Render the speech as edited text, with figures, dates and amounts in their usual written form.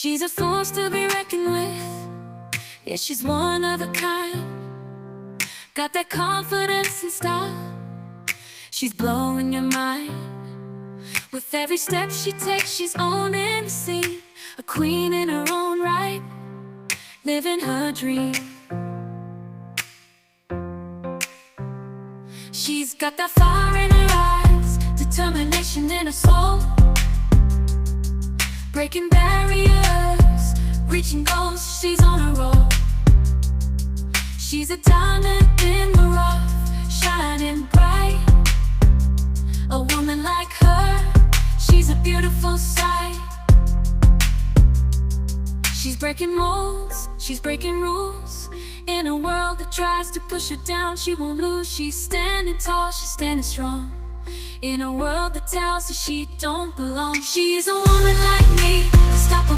She's a force to be reckoned with. Yeah, she's one of a kind. Got that confidence and style. She's blowing your mind. With every step she takes, she's owning the scene. A queen in her own right, living her dream. She's got that fire in her eyes, determination in her soul. Breaking barriers, reaching goals, she's on a roll. She's a diamond in the rough, shining bright. A woman like her, she's a beautiful sight. She's breaking molds, she's breaking rules. In a world that tries to push her down, she won't lose. She's standing tall, she's standing strong. In a world that tells her she don't belong, she's a woman like me, unstoppable.